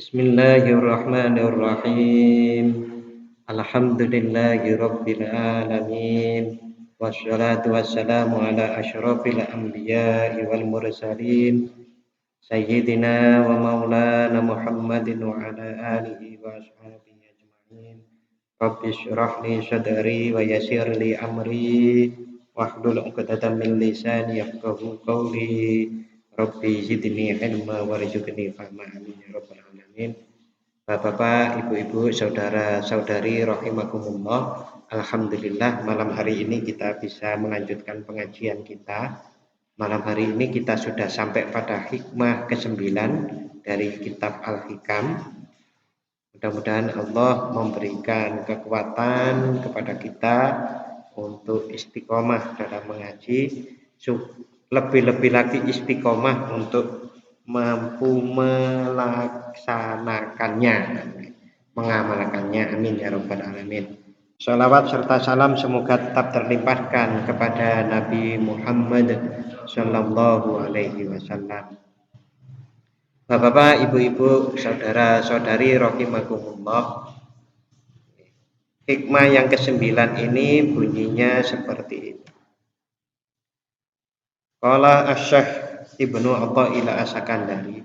Bismillahirrahmanirrahim. Alhamdulillahi rabbil alamin. Wassalatu wassalamu ala asyrafil anbiya'i wal mursalin. Sayyidina wa maulana Muhammadin wa ala alihi wa ashabihi ajma'in. Rabbi syrah li sadri wa yassir li amri wahlul 'uqdatam min lisani yafqahu qawli. Rabbi zidni ilma warzuqni fahma, amin ya rabbal alamin. Bapak, ibu-ibu, saudara-saudari rahimakumullah. Alhamdulillah malam hari ini kita bisa melanjutkan pengajian kita. Malam hari ini kita sudah sampai pada hikmah ke-9 dari kitab Al-Hikam. Mudah-mudahan Allah memberikan kekuatan kepada kita untuk istiqomah dalam mengaji, lebih-lebih lagi istiqomah untuk mampu melaksanakannya, mengamalkannya. Amin ya rabbal alamin. Shalawat serta salam semoga tetap terlimpahkan kepada Nabi Muhammad Sallallahu Alaihi Wasallam. Bapak, ibu-ibu, saudara-saudari rahimakumullah. Hikmah yang ke-9 ini bunyinya seperti ini. Qala Asy-Syaikh Ibnu Athaillah As-Sakandari,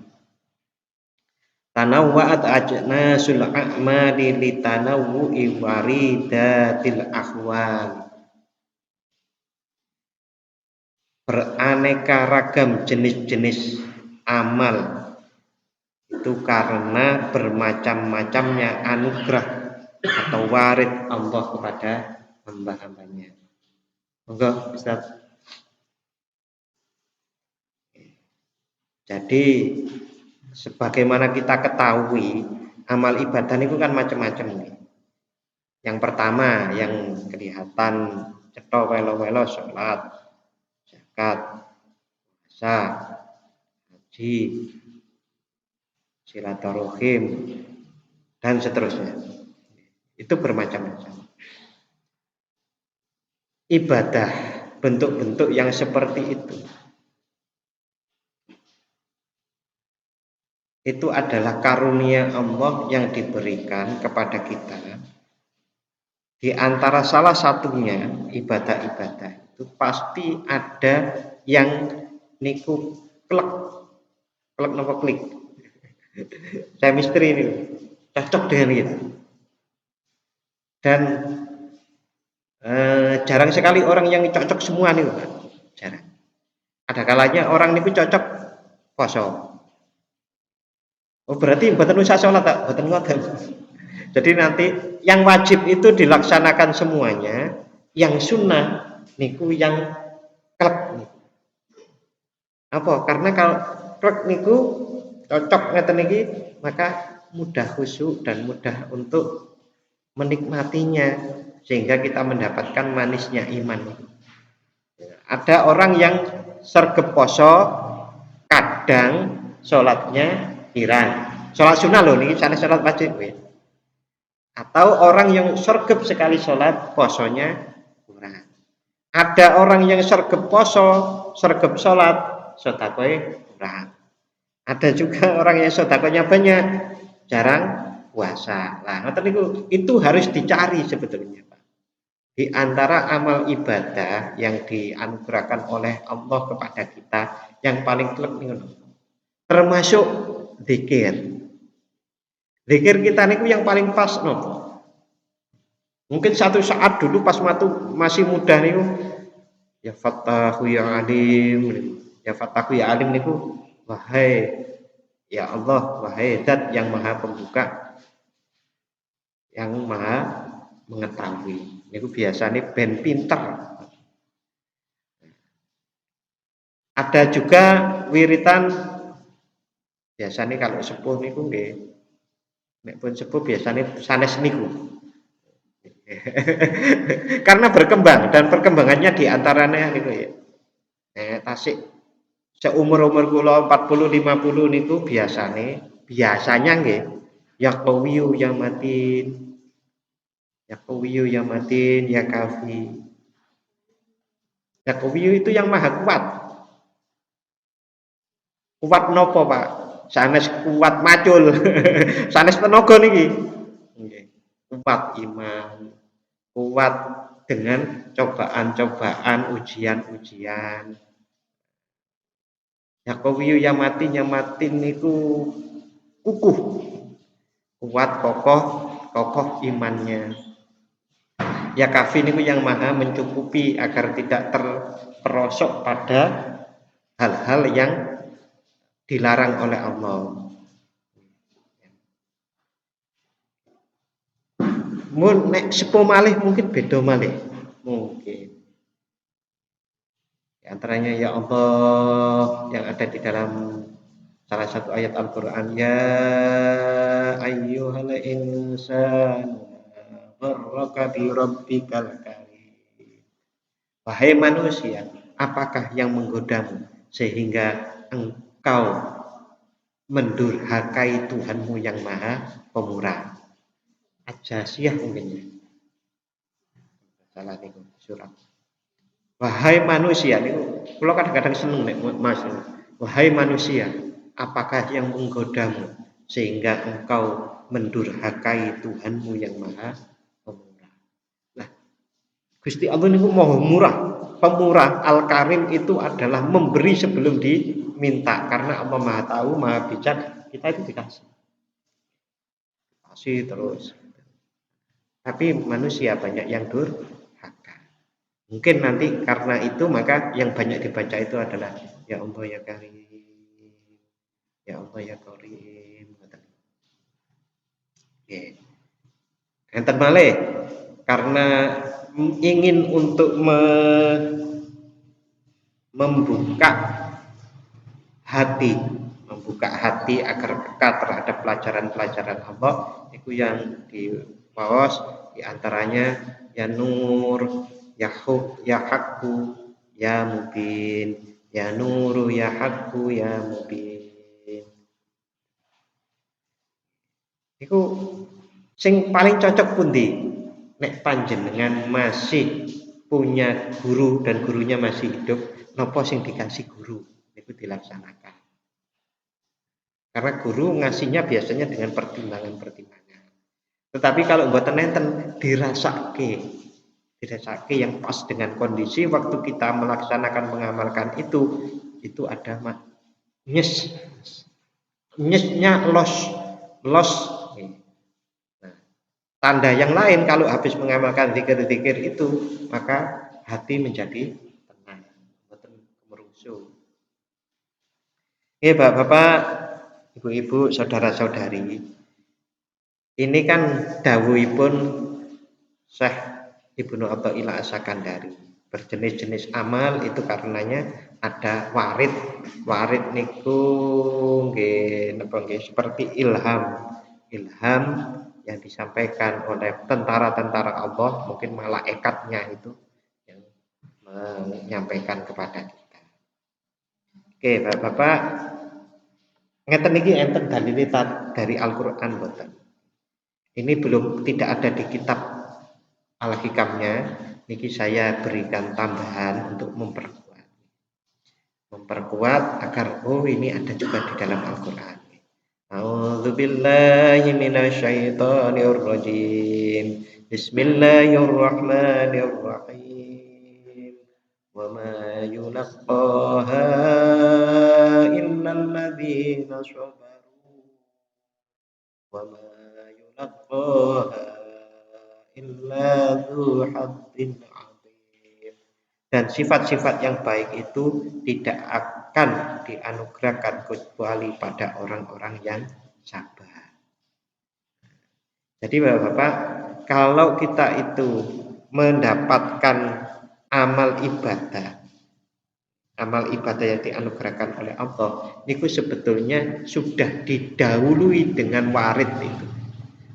tanawwa'at ajnasul a'mali litanawwu'i waridatil ahwal. Beraneka ragam jenis-jenis amal itu karena bermacam-macamnya anugerah atau warid Allah kepada hamba-hambanya. Monggo Ustaz. Jadi sebagaimana kita ketahui, amal ibadah itu kan macam-macam. Yang pertama yang kelihatan cetha welo-welo salat, zakat, puasa, haji, silaturahim dan seterusnya. Itu bermacam-macam. Ibadah bentuk-bentuk yang seperti itu adalah karunia Allah yang diberikan kepada kita. Di antara salah satunya ibadah-ibadah itu pasti ada yang niku klek napa klik. Chemistry ini cocok dengan kita. Dan jarang sekali orang yang cocok semua nih, jarang. Ada kalanya orang niku cocok poso. Oh berarti mboten usah salat tak, mboten ngoten. Jadi nanti yang wajib itu dilaksanakan semuanya, yang sunnah niku yang klek niku. Apa? Karena kalau klek niku cocok ngeten iki, maka mudah khusyuk dan mudah untuk menikmatinya sehingga kita mendapatkan manisnya iman. Ada orang yang sergep poso, kadang sholatnya pirang. Sholat sunnah loh nih, sana sholat wajib. Atau orang yang sergep sekali sholat, posonya kurang. Ada orang yang sergep poso, sergep sholat, sedekahnya kurang. Ada juga orang yang sedekahnya banyak, jarang puasa. Nah, itu harus dicari sebetulnya, Pak. Di antara amal ibadah yang dianugerahkan oleh Allah kepada kita, yang paling klek termasuk zikir. Zikir kita niku yang paling pas nopo. Mungkin satu saat dulu pas masih muda niku ya Fattahu ya Alim, ya Fattahu ya Alim niku wahai ya Allah, wahai Zat yang Maha Pembuka, yang Maha mengetahui. Niku biasanya ben pinter. Ada juga wiritan biasanya kalau sepuh niku nggih, nek pun sepuh biasanya sanes niku. Karena berkembang dan perkembangannya diantaranya niku ya. Tasik seumur-umur kula 40 50 niku biasanya nggih ya qawiyu ya matin. Ya qawiyu ya matin ya kafi. Ya qawiyu itu yang maha kuat. Kuat nopo, Pak? sanes kuat macul. Sanes tenaga niki. Nggih. Kuat iman, kuat dengan cobaan-cobaan, ujian-ujian. Ya qawiyu yamatin niku kukuh, kuat, kokoh, kokoh imannya. Ya kafi niku yang maha mencukupi agar tidak terperosok pada hal-hal yang dilarang oleh Allah. Mun nek sepo malih mungkin beda malih. Mungkin. Di antaranya ya Allah yang ada di dalam salah satu ayat Al-Qur'an, ya ayyuhal insan gharraka bi rabbikal karim. Wahai manusia, apakah yang menggodamu sehingga engkau mendurhakai Tuhanmu yang maha pemurah? Ajasiyah mungkin ya. Salah niku surat. Wahai manusia niku kula kadang-kadang seneng nek Mas. Wahai manusia, apakah yang menggodamu sehingga engkau mendurhakai Tuhanmu yang maha pemurah? Nah, Gusti Allah niku maha murah. Pemurah Al-Karim itu adalah memberi sebelum diminta karena Allah Maha tahu, Maha bijak, kita itu dikasih. Kasih terus. Tapi manusia banyak yang durhaka. Mungkin nanti karena itu maka yang banyak dibaca itu adalah ya Allah ya Karim, ya Allah ya Karim. Oke. Enten malih karena ingin untuk membuka hati agar peka terhadap pelajaran-pelajaran Allah itu yang dibawas diantaranya ya nur ya hub ya hakku ya mubin ya nuru ya hakku ya mubin. Iku sing paling cocok pundi nek panjenengan masih punya guru dan gurunya masih hidup nopo sing dikasih guru itu dilaksanakan. Karena guru ngasihnya biasanya dengan pertimbangan-pertimbangan. Tetapi kalau mboten enten dirasake yang pas dengan kondisi waktu kita melaksanakan mengamalkan itu ada nyesnya los. Nah, tanda yang lain kalau habis mengamalkan zikir-zikir itu maka hati menjadi tenang, mboten kemerusuh. Bapak-bapak, ibu-ibu, saudara-saudari, ini kan dawuhipun Syekh Ibnu Athaillah As-Sakandari. Berjenis-jenis amal itu karenanya ada warid. Warid niku nggih seperti ilham. Ilham yang disampaikan oleh tentara-tentara Allah, mungkin malaikatnya itu yang menyampaikan kepada kita. Oke, Bapak-bapak, ngeten niki enten dalile dari Al-Qur'an mboten. Ini belum tidak ada di kitab Al-Hikamnya. Niki saya berikan tambahan untuk memperkuat agar ini ada juga di dalam Al-Qur'an. A'udzubillahi minasyaitonir rajim. Bismillahirrahmanirrahim. Wa ma yulaqqaha illal ladzina sabaru wa ma yulaqqaha illa dzu hazzin adzim. Dan sifat-sifat yang baik itu tidak akan dianugerahkan kecuali pada orang-orang yang sabar. Jadi Bapak-bapak, kalau kita itu mendapatkan amal ibadah yang dianugerahkan oleh Allah, itu sebetulnya sudah didahului dengan warid itu.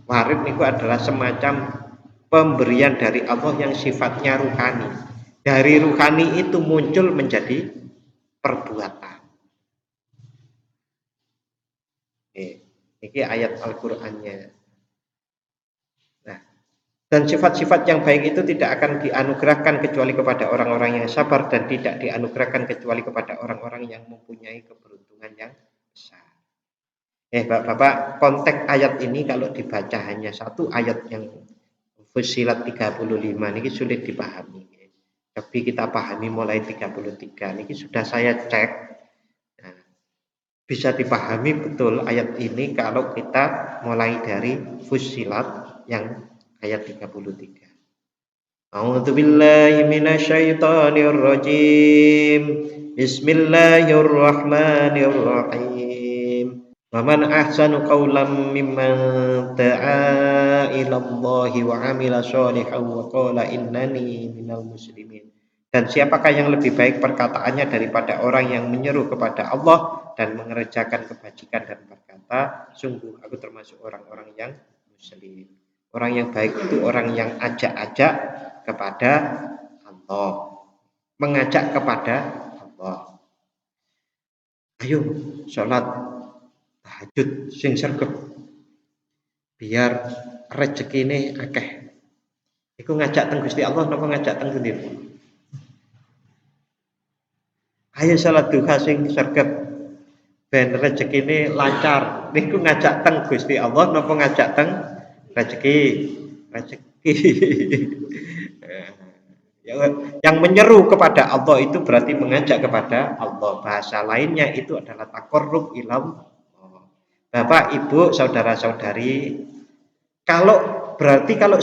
Warid itu adalah semacam pemberian dari Allah yang sifatnya ruhani. Dari ruhani itu muncul menjadi perbuatan. Ini ayat Al-Qur'annya. Nah, dan sifat-sifat yang baik itu tidak akan dianugerahkan kecuali kepada orang-orang yang sabar dan tidak dianugerahkan kecuali kepada orang-orang yang mempunyai keberuntungan yang besar. Bapak, konteks ayat ini kalau dibaca hanya satu ayat yang Fussilat 35 ini sulit dipahami. Tapi kita pahami mulai 33 ini sudah saya cek. Nah, bisa dipahami betul ayat ini kalau kita mulai dari Fussilat yang ayat 33. A'udzu billahi minasyaitonir rajim. Bismillahirrahmanirrahim. Wa man ahsanu qawlan mimman da'a ila Allah wa 'amila shalihan wa qala innani minal muslimin. Dan siapakah yang lebih baik perkataannya daripada orang yang menyeru kepada Allah dan mengerjakan kebajikan dan berkata, sungguh aku termasuk orang-orang yang muslim. Orang yang baik itu orang yang ajak-ajak kepada Allah, mengajak kepada Allah. Ayo sholat tahajud sing sregep biar rezekine akeh. Iku ngajak teng Gusti Allah napa ngajak teng pundi? Ayo sholat duha sing sregep ben rezekine lancar. Niku ngajak teng Gusti Allah napa ngajak teng rezeki? Rezeki. Yang menyeru kepada Allah itu berarti mengajak kepada Allah. Bahasa lainnya itu adalah taqarrub ilam. Bapak, Ibu, saudara-saudari, kalau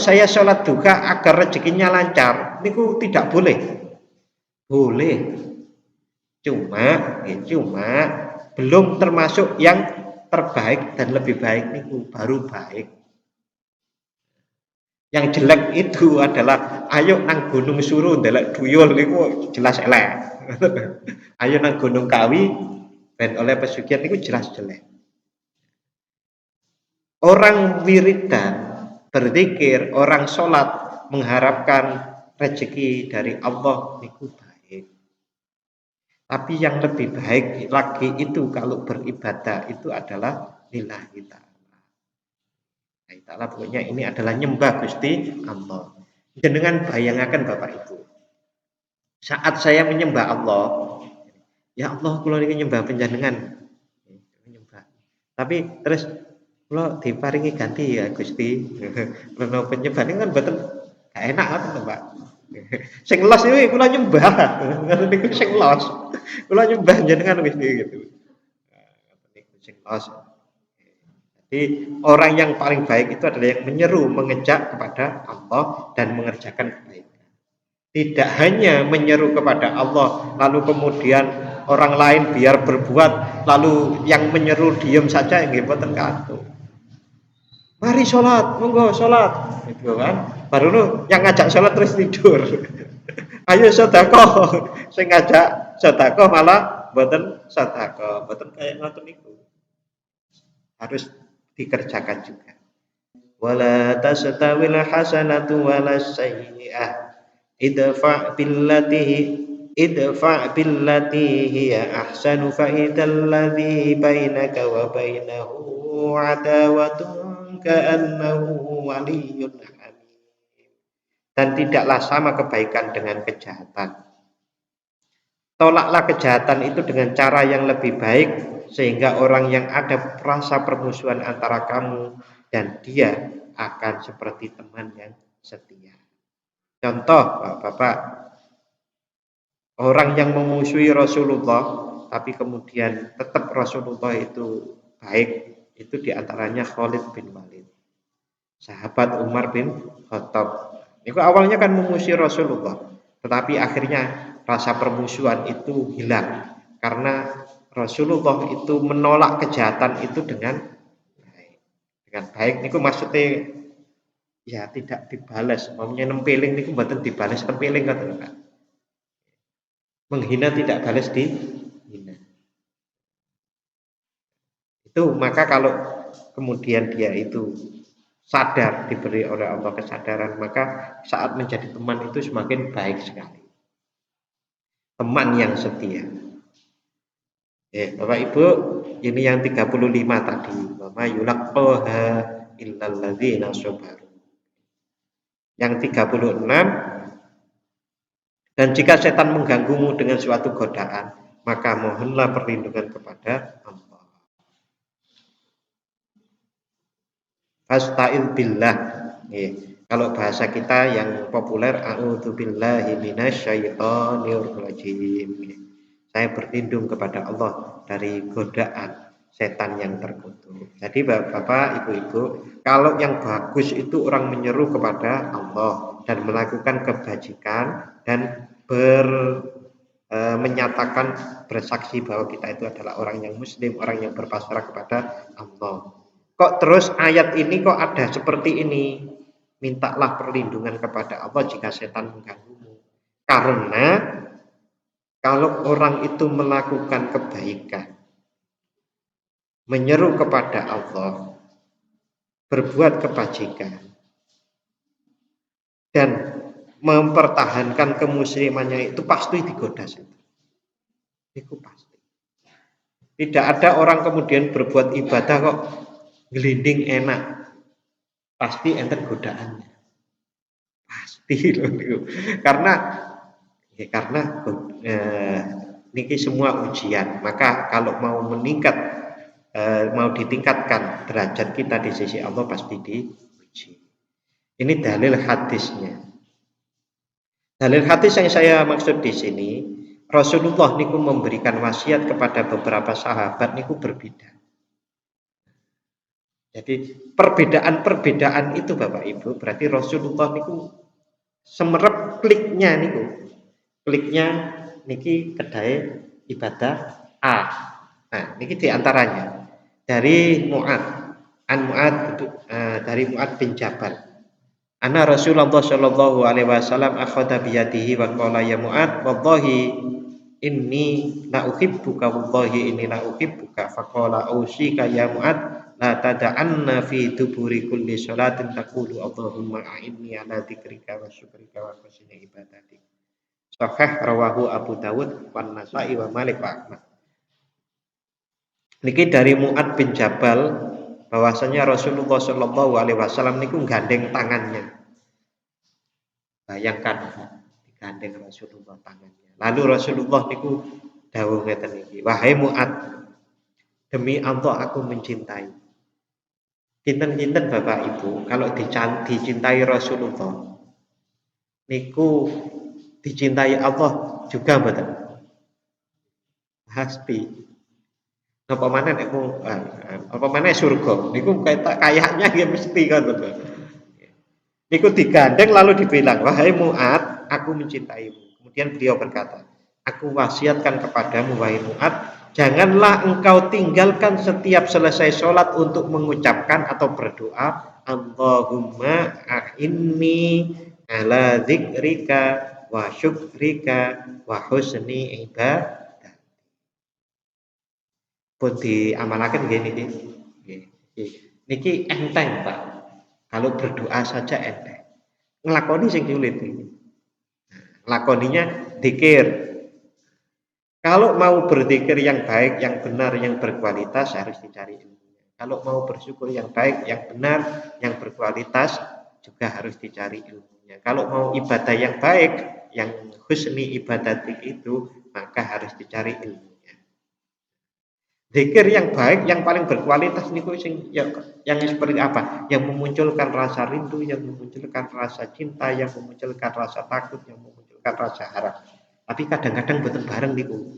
saya sholat duha agar rezekinya lancar, niku tidak boleh. Boleh. Cuma belum termasuk yang terbaik dan lebih baik niku baru baik. Yang jelek itu adalah ayo nang gunung suruh ndelok duyul niku jelas elek. Ayo nang gunung kawi ben oleh pesugihan niku jelas jelek. Orang wiridan, berzikir, orang sholat mengharapkan rezeki dari Allah niku baik. Tapi yang lebih baik lagi itu kalau beribadah itu adalah lillahi ta'ala. Ta'ala pokoknya ini adalah nyembah Gusti Allah. Dengan bayangaken Bapak Ibu. Saat saya menyembah Allah, ya Allah kula niki nyembah panjenengan. Menyembah. Tapi terus kula diparingi ganti ya Gusti. Kula penyembah ini kan mboten gak enak ngoten Pak. Sing los iki kula nyembah. Ngoten niku sing los. Kula nyembah jenengan Gusti gitu. Ngoten niku sing los. Jadi orang yang paling baik itu adalah yang menyeru, mengejak kepada Allah dan mengerjakan kebaikan. Tidak hanya menyeru kepada Allah, lalu kemudian orang lain biar berbuat, lalu yang menyeru diam saja, nggih mboten kantuk. Mari sholat, monggo sholat, gitu kan. Baru lu yang ngajak sholat terus tidur. Ayo sedekah, sing ngajak sedekah malah mboten sedekah, mboten kayak ngoten niku. Harus dikerjakan juga. Wala tastawil hasanatu wala sayyi'ah idfa' billati hiya ahsanu fa idzal ladzi bainaka wa bainahu adawatun ka'annahu waliyyun hamim. Dan tidaklah sama kebaikan dengan kejahatan. Tolaklah kejahatan itu dengan cara yang lebih baik sehingga orang yang ada rasa permusuhan antara kamu dan dia akan seperti teman yang setia. Contoh, Bapak, orang yang memusuhi Rasulullah tapi kemudian tetap Rasulullah itu baik, itu diantaranya Khalid bin Walid, sahabat Umar bin Khattab. Itu awalnya kan memusuhi Rasulullah, tetapi akhirnya rasa permusuhan itu hilang karena Rasulullah itu menolak kejahatan itu dengan baik. Dengan baik niku maksudnya ya tidak dibalas. Maunya nempeling niku mboten dibalas tempeling ngoten Pak. Menghina tidak balas dihina. Itu maka kalau kemudian dia itu sadar, diberi oleh Allah kesadaran, maka saat menjadi teman itu semakin baik sekali. Teman yang setia. Bapak Ibu, ini yang 35 tadi. Wa yulaqqaha illal ladzina sabaru. Yang 36, dan jika setan mengganggumu dengan suatu godaan, maka mohonlah perlindungan kepada Allah. Fasta'il billah. Kalau bahasa kita yang populer, a'udzubillahi minasyaitonir rajim. Saya berlindung kepada Allah dari godaan setan yang terkutuk. Jadi Bapak, Ibu-ibu, kalau yang bagus itu orang menyeru kepada Allah dan melakukan kebajikan dan menyatakan bersaksi bahwa kita itu adalah orang yang muslim, orang yang berpasrah kepada Allah. Kok terus ayat ini kok ada seperti ini? Mintalah perlindungan kepada Allah jika setan mengganggumu. Karena kalau orang itu melakukan kebaikan, menyeru kepada Allah, berbuat kebajikan, dan mempertahankan kemuslimannya itu pasti digoda setan. Itu pasti. Tidak ada orang kemudian berbuat ibadah kok gelinding enak. Pasti enten godaannya. Pasti loh. Karena niki semua ujian. Maka kalau mau meningkat, mau ditingkatkan derajat kita di sisi Allah pasti diuji. Ini dalil hadisnya. Dalil hadis yang saya maksud di sini, Rasulullah niku memberikan wasiat kepada beberapa sahabat niku berbeda. Jadi perbedaan-perbedaan itu Bapak Ibu berarti Rasulullah niku semerep kliknya niku. Kliknya niki kedai ibadah A. Nah, niki diantaranya dari dari Mu'ad bin Jabal. Anna Rasulullah sallallahu alaihi wasallam akhadha biyadihi wa qala ya Mu'ad wallahi inni la uhibbuka wallahi inni la uhibbuka faqala ausika ya Mu'ad la tada'anna fi duburi kulli sholatin taqulu Allahumma a'inni ala dzikrika wa syukrika wa husni ibadatik. Sahih rawahu Abu Dawud wan Nasa'i wa Malik wa Ahmad. Niki dari Mu'ad bin Jabal bahwasanya Rasulullah Shallallahu alaihi wasallam niku gandeng tangannya. Bayangkan digandeng Rasulullah tangannya. Lalu Rasulullah niku dawuh ngeten iki, wahai Mu'ad, demi Allah aku mencintai. Kinten-kinten Bapak Ibu, kalau dicintai Rasulullah niku dicintai Allah juga betul. Pasti. Apa mana surga niku kayaknya ya mesti kan betul. Niku digandeng lalu dibilang, wahai Mu'ad, aku mencintaimu. Kemudian beliau berkata, aku wasiatkan kepadamu wahai Mu'ad, janganlah engkau tinggalkan setiap selesai sholat untuk mengucapkan atau berdoa, Allahumma a'inni ala dzikrika wa syukrika wa husni ibadah. Pun diamalaken nggih niki. Niki enteng, Pak. Kalau berdoa saja enteng. Nglakoni sing sulit iki. Lakoninya dzikir. Kalau mau berzikir yang baik, yang benar, yang berkualitas harus dicari ilmunya. Kalau mau bersyukur yang baik, yang benar, yang berkualitas juga harus dicari ilmunya. Kalau mau ibadah yang baik, yang husni ibadatik itu, maka harus dicari ilmunya. Zikir yang baik, yang paling berkualitas niku yang seperti apa? Yang memunculkan rasa rindu, yang memunculkan rasa cinta, yang memunculkan rasa takut, yang memunculkan rasa harap. Tapi kadang-kadang boten bareng niku.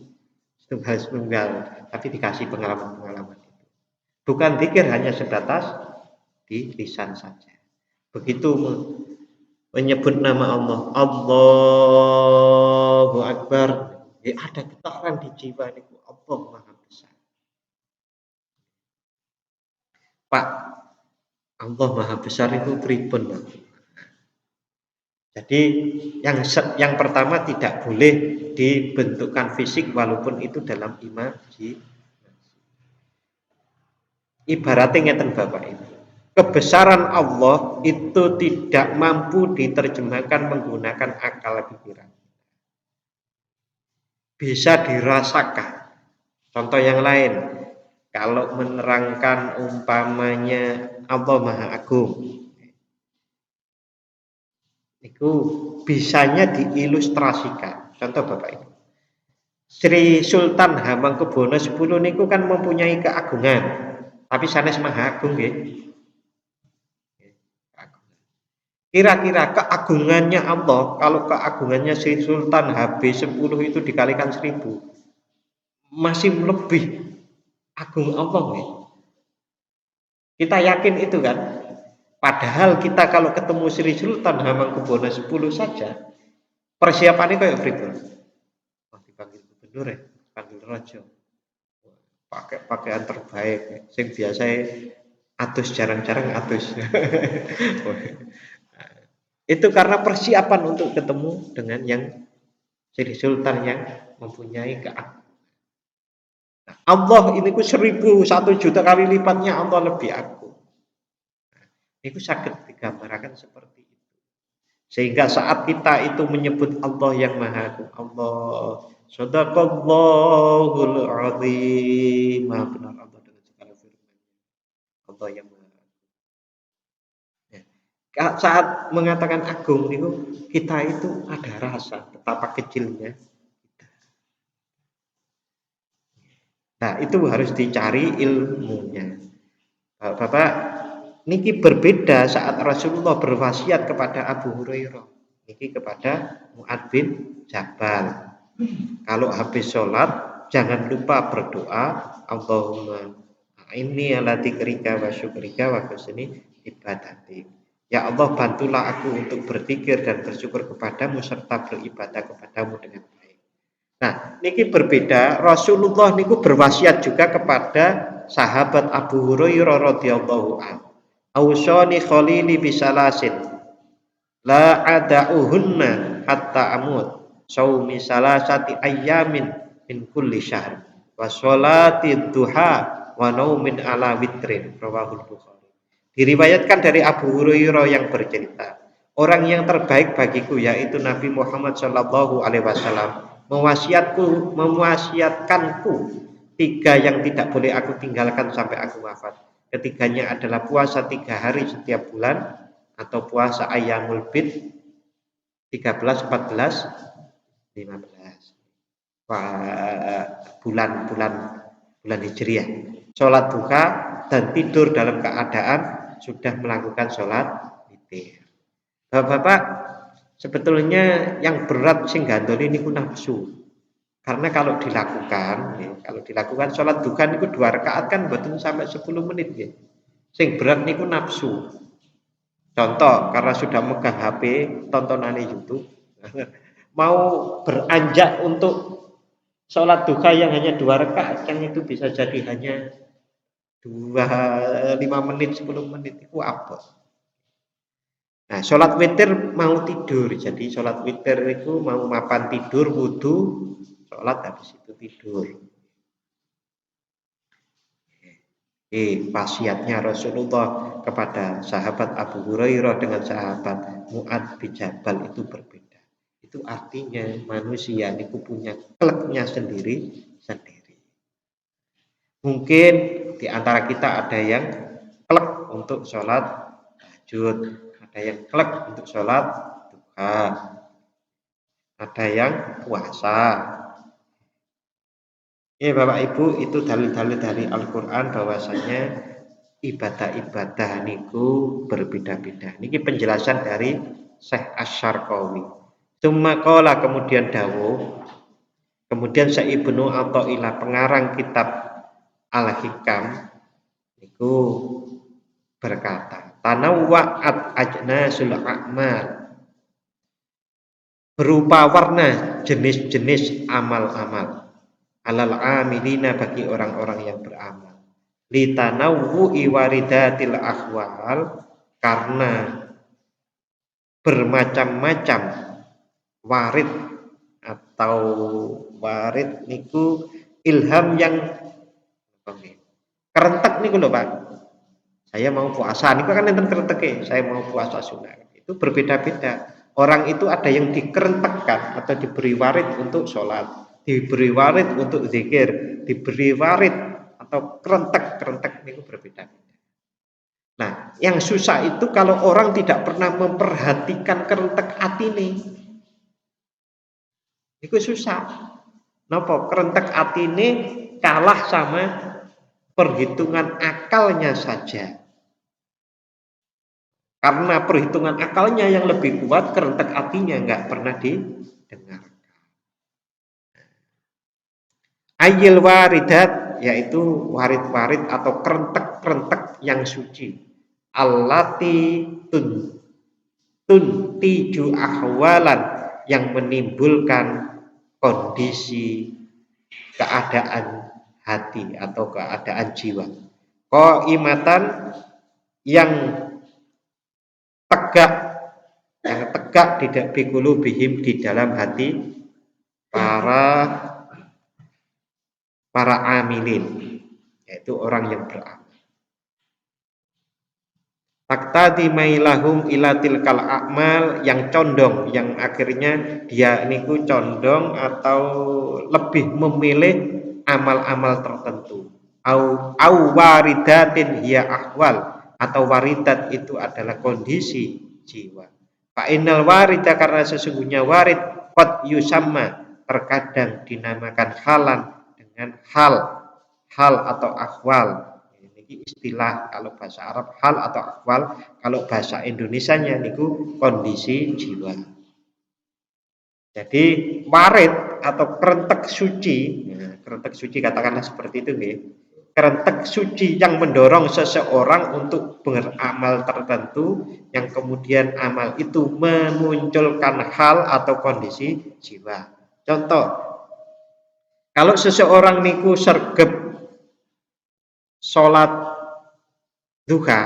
Setunggal, tapi dikasih pengalaman-pengalaman itu. Bukan zikir hanya sebatas di lisan saja. Begitu menyebut nama Allah, Allahu Akbar, ada getaran di jiwa niku, Allah Maha Besar. Pak, Allah Maha Besar itu pripun, Pak? Jadi yang pertama tidak boleh dibentukkan fisik walaupun itu dalam imajinasi. Ibaratnya ngeten Bapak Ibu. Kebesaran Allah itu tidak mampu diterjemahkan menggunakan akal pikiran. Bisa dirasakan. Contoh yang lain, kalau menerangkan umpamanya Allah Maha Agung, itu bisanya diilustrasikan. Contoh Bapak Ibu. Sri Sultan Hamengkubuwono X niku kan mempunyai keagungan, tapi sanes Maha Agung nggih. Kira-kira keagungannya Allah, kalau keagungannya Sri Sultan HB10 itu dikalikan 1000, masih lebih agung Allah nih. Kita yakin itu kan? Padahal kita kalau ketemu Sri Sultan Hamengkubuwono 10 saja, persiapannya kayak berita. Oh, dipanggil gubernur ya, panggil raja. Pakai pakaian terbaik, sing biasa atus jarang-jarang atus. Itu karena persiapan untuk ketemu dengan yang Sri Sultan yang mempunyai keagungan. Allah ini ku 1.000 kali lipatnya Allah lebih agung. Itu sakit digambarkan seperti itu. Sehingga saat kita itu menyebut Allah yang Maha Agung, Allah Shadaqallahul Azim, Maha benar Allah dengan segala firman. Allah yang Maha Agung. Ya. Saat mengatakan agung itu kita itu ada rasa betapa kecilnya. Nah, itu harus dicari ilmunya. Bapak, niki berbeda saat Rasulullah berwasiat kepada Abu Hurairah. Niki kepada Mu'ad bin Jabal. Kalau habis sholat, jangan lupa berdoa, Allahumma inni ala dzikrika wa syukrika wa husni ibadati. Ya Allah, bantulah aku untuk berzikir dan bersyukur kepadamu serta beribadah kepadamu dengan baik. Nah, niki berbeda. Rasulullah niku berwasiat juga kepada sahabat Abu Hurairah radhiyallahu anhu. Ausani khalili bisalasin la ada'uhunna hatta amut. Saumi salasati ayyamin min kulli syahr. Wa sholati duha wa naumin ala witrin. Rawahul Bukhari. Diriwayatkan dari Abu Hurairah yang bercerita, orang yang terbaik bagiku yaitu Nabi Muhammad Shallallahu Alaihi Wasallam mewasiatkanku 3 yang tidak boleh aku tinggalkan sampai aku wafat. Ketiganya adalah puasa 3 hari setiap bulan atau puasa Ayyamul Bid 13, 14, 15. Bulan Hijriah. Sholat duha dan tidur dalam keadaan sudah melakukan sholat witir. Bapak-bapak, sebetulnya yang berat sing gandoli niku nafsu. Karena kalau dilakukan sholat duha niku 2 rakaat kan mboten sampai 10 menit nggih. Sing berat niku nafsu. Contoh, karena sudah megang HP, tontonane YouTube, mau beranjak untuk sholat duha yang hanya 2 rakaat, yang itu bisa jadi hanya 5 menit, 10 menit itu apa? Nah, sholat witir mau tidur, jadi sholat witir itu mau mapan tidur, wudu, sholat habis itu tidur. Wasiatnya Rasulullah kepada sahabat Abu Hurairah dengan sahabat Mu'ad bin Jabal itu berbeda. Itu artinya manusia itu punya keleknya sendiri. Mungkin di antara kita ada yang kelek untuk sholat tahajud, ada yang kelek untuk sholat duha, ada yang puasa. Ya Bapak Ibu, itu dalil-dalil dari Al-Quran bahwasanya ibadah-ibadah niku berbeda-beda. Niki penjelasan dari Syekh Asy-Syarqawi. Qala kemudian dawuh, kemudian Syekh Ibnu Athaillah pengarang kitab Al-Hikam niku berkata, tanawwa'at ajnasul a'mal, berupa warna jenis-jenis amal-amal, alal amilina bagi orang-orang yang beramal, litanawwu'i waridatil ahwal, karena bermacam-macam warid atau warid niku ilham yang kerentek niku lho Pak. Saya mau puasa niku kan enten kerenteke, saya mau puasa sunat. Itu berbeda-beda. Orang itu ada yang dikerentekkan atau diberi warid untuk sholat, diberi warid untuk zikir, diberi warid atau kerentek niku berbeda-beda. Nah, yang susah itu kalau orang tidak pernah memperhatikan kerentek atine. Itu susah. Napa? Kerentek atine kalah sama perhitungan akalnya saja. Karena perhitungan akalnya yang lebih kuat, kerentek hatinya nggak pernah didengar. Ayil waridat, yaitu warid-warid atau kerentek-kerentek yang suci. Allati tuntiju ahwalan, yang menimbulkan kondisi keadaan hati atau keadaan jiwa. Qaimatan, yang tegak, tidak biqulubihim, di dalam hati para amilin, yaitu orang yang beramal. Taktadi mailahum ila tilkal a'mal, yang condong, yang akhirnya dia niku condong atau lebih memilih amal-amal tertentu. Au waridatin hiya ahwal, atau waridat itu adalah kondisi jiwa. Fa innal warida, karena sesungguhnya warid qad yusamma, terkadang dinamakan halan dengan hal atau ahwal. Ini istilah kalau bahasa Arab hal atau ahwal, kalau bahasa Indonesianya niku kondisi jiwa. Jadi warid atau kerentek suci, kerentek suci katakanlah seperti itu nih. Kerentek suci yang mendorong seseorang untuk beramal tertentu, yang kemudian amal itu memunculkan hal atau kondisi jiwa. Contoh, kalau seseorang niku sergep sholat duha,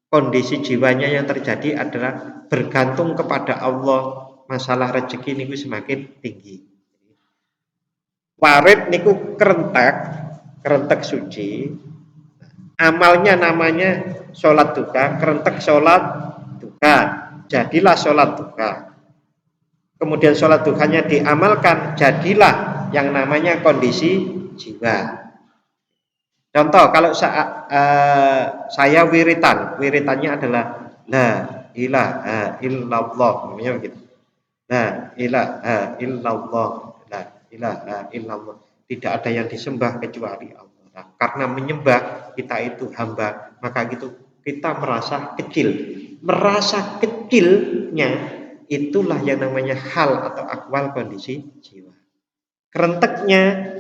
kondisi jiwanya yang terjadi adalah bergantung kepada Allah, masalah rezeki niku semakin tinggi. Warid niku kerentek suci, amalnya namanya sholat duha, kerentek sholat duha, jadilah sholat duha. Kemudian sholat duhanya diamalkan, jadilah yang namanya kondisi jiwa. Contoh, kalau saya wiritannya adalah la ilaha illallah, namanya begitu. La ilaha illallah, la ilaha illallah. Tidak ada yang disembah kecuali Allah. Nah, karena menyembah kita itu hamba, maka gitu kita merasa kecil. Merasa kecilnya itulah yang namanya hal atau akwal kondisi jiwa. Kerenteknya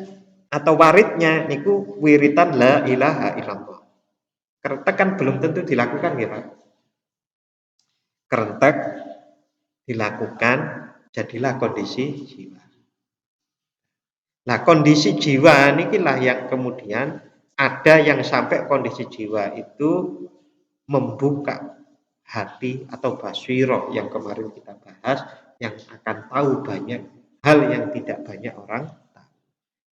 atau waridnya niku wiritan la ilaha illallah. Kerentek kan belum tentu dilakukan ya Pak. Kerentek dilakukan, jadilah kondisi jiwa. Nah, kondisi jiwa nikilah yang kemudian ada yang sampai kondisi jiwa itu membuka hati atau basiro yang kemarin kita bahas, yang akan tahu banyak hal yang tidak banyak orang tahu,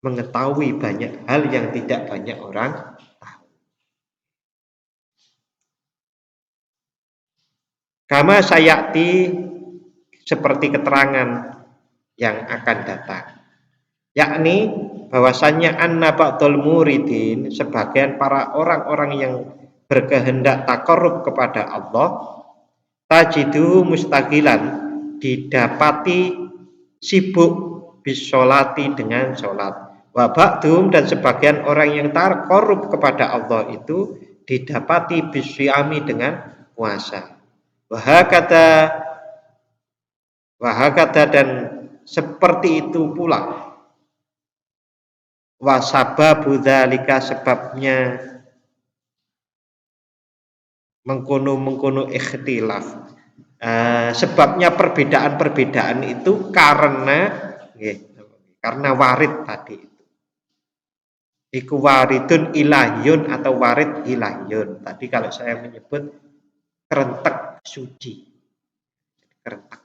mengetahui banyak hal yang tidak banyak orang tahu. Kama sayati, seperti keterangan yang akan datang, yakni bahwasannya anna ba'dul muridin, sebagian para orang-orang yang berkehendak takarrub kepada Allah, tajidu mustaqilan, didapati sibuk bisolati, dengan sholat. Wa ba'dum, dan sebagian orang yang takarrub kepada Allah itu didapati bisyami, dengan puasa. Wahakata, dan seperti itu pula. Wasababu dzalika, sebabnya mengkono ikhtilaf, sebabnya perbedaan-perbedaan itu karena warid tadi itu. Iku waridun ilahiyun atau warid ilahiyun. Tadi kalau saya menyebut kerentek suci, kerentek.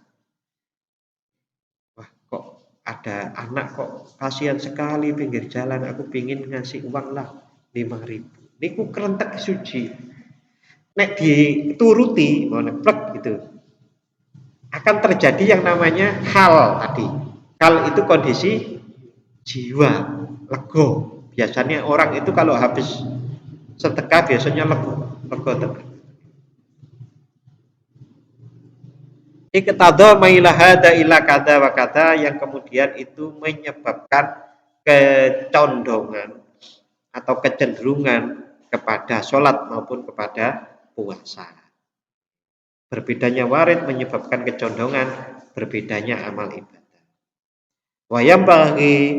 Wah, kok ada anak kok kasihan sekali pinggir jalan, aku pingin ngasih uang lah 5.000. Niku kerentek suci. Nek dituruti, plek gitu, akan terjadi yang namanya hal tadi. Hal itu kondisi jiwa, lego. Biasanya orang itu kalau habis sedekah biasanya lego tenan. Iqtada mailahada ila kada wa kada, yang kemudian itu menyebabkan kecondongan atau kecenderungan kepada sholat maupun kepada puasa. Berbedanya warid menyebabkan kecondongan berbedanya amal ibadah. Wayam bagi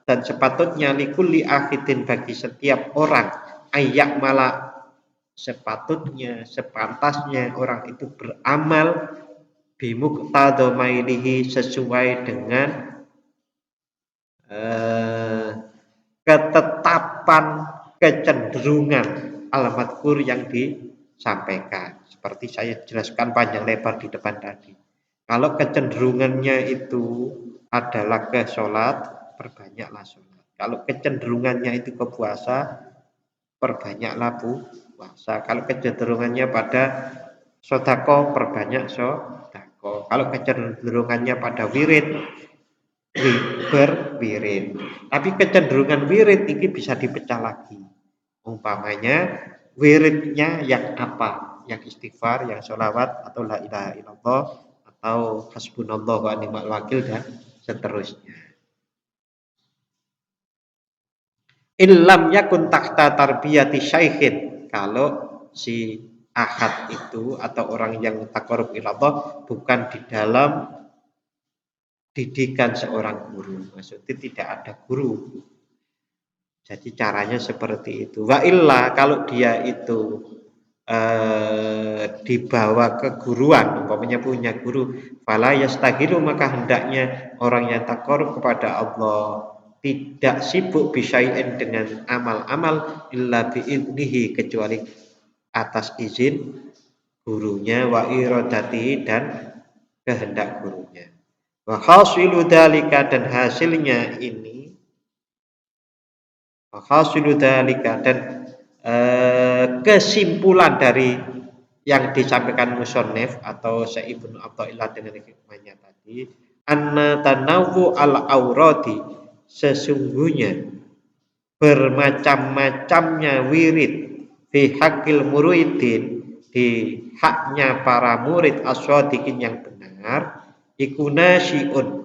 dan sepatutnya likulli akhidin bagi setiap orang ayak malah sepatutnya sepantasnya orang itu beramal bimuqtadamailihi sesuai dengan ketetapan kecenderungan al-madhkur yang disampaikan. Seperti saya jelaskan panjang lebar di depan tadi. Kalau kecenderungannya itu adalah ke sholat, perbanyaklah sholat. Kalau kecenderungannya itu ke puasa, perbanyaklah puasa. Kalau kecenderungannya pada sodako, perbanyak sodako. Kalau kecenderungannya pada wirid, berwirid. Tapi kecenderungan wirid ini bisa dipecah lagi. Umpamanya wiridnya yang apa? Yang istighfar, yang sholawat, atau la ilaha illallah, atau hasbunallah wa ni'mal wakil dan seterusnya. Illam yakun tahta tarbiyati syaikhin. Kalau si ahad itu atau orang yang taqarrub ilallah bukan di dalam didikan seorang guru, maksudnya tidak ada guru. Jadi caranya seperti itu. Wa illa kalau dia itu dibawa ke guruan, umpamanya punya guru, fala yastahilu maka hendaknya orang yang taqarrub kepada Allah tidak sibuk bisyai'in dengan amal-amal illa bi'idnihi kecuali atas izin gurunya wa iradati dan kehendak gurunya. Wa hasilu dalika dan hasilnya ini wa hasilu dalika dan kesimpulan dari yang disampaikan musannif atau Syekh Ibnu Athaillah dengan hikmahnya tadi anna tanawu al aurati sesungguhnya bermacam-macamnya wirid fi haqqil muridin di haknya para murid as-shadiqin yang benar iku nasyiun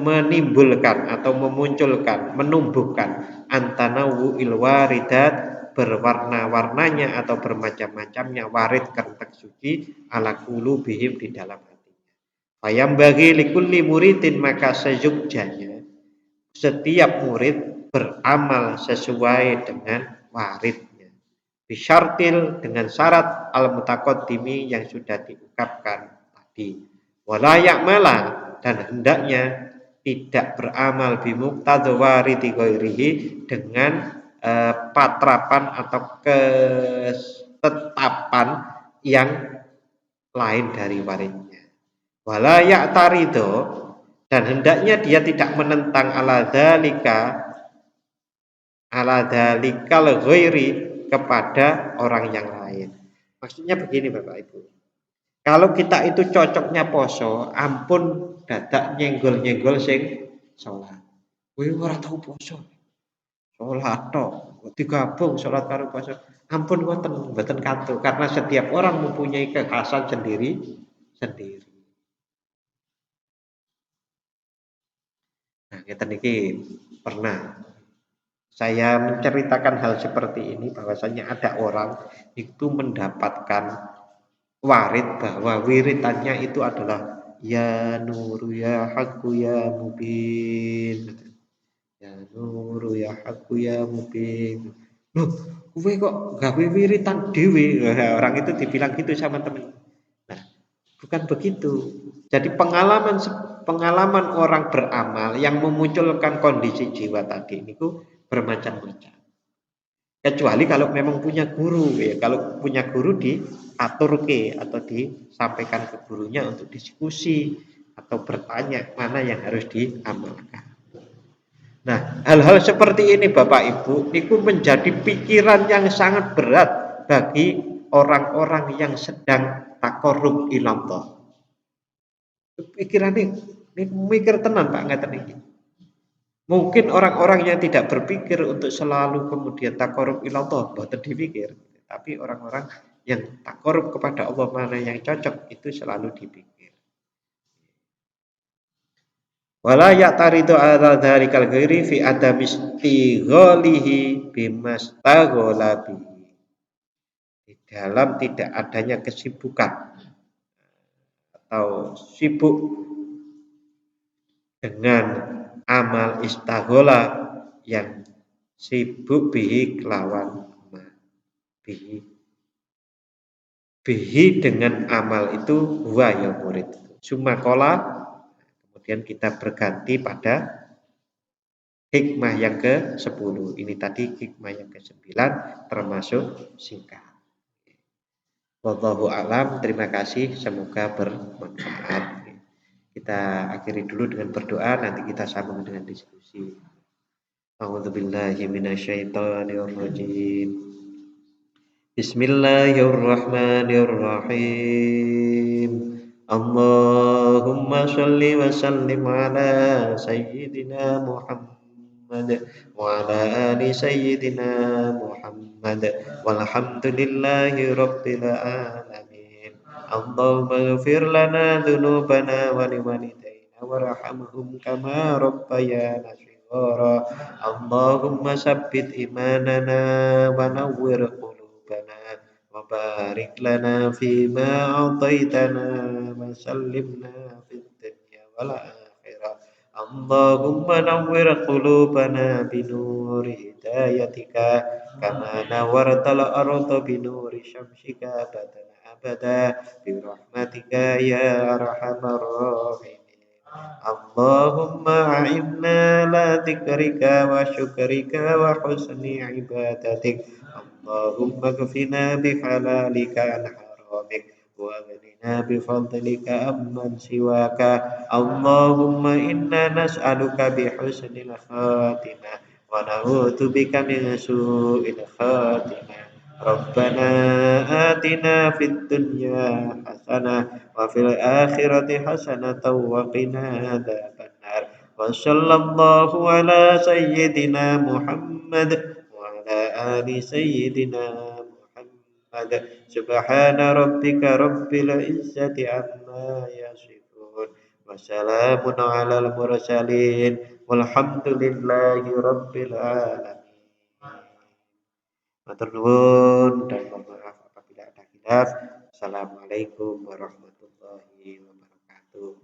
menimbulkan atau memunculkan menumbuhkan antanawu ilwaridat berwarna-warnanya atau bermacam-macamnya warid kertek suci ala qulubihim di dalam hatinya. Fayam bagi likulli muridin maka seyogjanya setiap murid beramal sesuai dengan waridnya. Bisyartil dengan syarat al-mutaqaddimi yang sudah diungkapkan tadi. Wala ya'mala dan hendaknya tidak beramal bimuqtadha waridi ghairihi dengan patrapan atau ketetapan yang lain dari waridnya. Wala ya'tarido dan hendaknya dia tidak menentang ala dalikal ghairi kepada orang yang lain. Maksudnya begini Bapak Ibu. Kalau kita itu cocoknya poso, ampun dadak nyenggol-nyenggol sing salat. Kowe ora tau poso. Salat tok, digabung salat karo poso. Ampun mboten katu karena setiap orang mempunyai kekhasan sendiri. Nah, kita niki pernah saya menceritakan hal seperti ini bahwasanya ada orang itu mendapatkan warid bahwa wiritannya itu adalah ya nuru ya haqqu ya mubin. Ya nuru ya haqqu ya mubin. Loh, kowe kok gawe wiritan dhewe? Orang itu dibilang gitu sama temen. Nah, bukan begitu. Jadi pengalaman orang beramal yang memunculkan kondisi jiwa tadi itu bermacam-macam. Kecuali kalau memang punya guru ya, kalau punya guru diaturke atau disampaikan ke gurunya untuk diskusi atau bertanya mana yang harus diamalkan. Nah, hal-hal seperti ini Bapak Ibu, itu menjadi pikiran yang sangat berat bagi orang-orang yang sedang taqarrub ilallah. Pikiran ini mikir tenan Pak ngeten iki. Mungkin orang-orang yang tidak berpikir untuk selalu kemudian taqarrub ilallah boten dipikir, tapi orang-orang yang taqarrub kepada Allah mana yang cocok itu selalu dipikir. Wala ya'taridu ala dzarikal ghairi fi adami istighalihi bimastaghala bihi. di dalam tidak adanya kesibukan atau sibuk dengan amal istaghola yang sibuk bihi kelawan ma bihi bihi dengan amal itu huwa ya murid sumakola kemudian kita berganti pada hikmah yang ke-10 ini tadi hikmah yang ke-9 termasuk singkat. Wallahu alam, terima kasih, semoga bermanfaat. Kita akhiri dulu dengan berdoa, nanti kita sambung dengan diskusi. A'udzubillahi minasyaitonirrajim. Bismillahirrahmanirrahim. Allahumma shalli wa sallim ala sayyidina Muhammad wa ala ali sayyidina Muhammad walhamdulillahi rabbil alamin. Allahumma ighfir lana dhunubana wa liwalidayna warhamhum kama rabbayana shighara. Allahumma sabbit imanana wa nawwir qulubana wa barik lana fima a'taitana wa sallimna fid dunya wal akhirah. Allahumma nawwir qulubana binuri hidayatika kama nawwartal arda binuri syamsika abadana abada bi rahmatika ya arhamar rahimin. Allahumma a'inna la dzikrika wa syukrika wa husni ibadatik. Allahumma kfina bihalalika an haramik wa aghnina bifadlika amman siwaka. Allahumma inna nas'aluka bihusnil khatimah wa na'udzubika min su'il khatimah. Rabbana atina fid dunya hasanah wa fil akhirati hasanatan wa qina adzabannar. Wa sallallahu ala sayyidina Muhammad wa ala ali sayyidina Muhammad. Subhana rabbika rabbil izzati amma yasifun. Wa salamun alal mursalin. Walhamdulillahi rabbil alamin. Matur nuwun dan mohon maaf apabila ada khilaf. Assalamualaikum warahmatullahi wabarakatuh.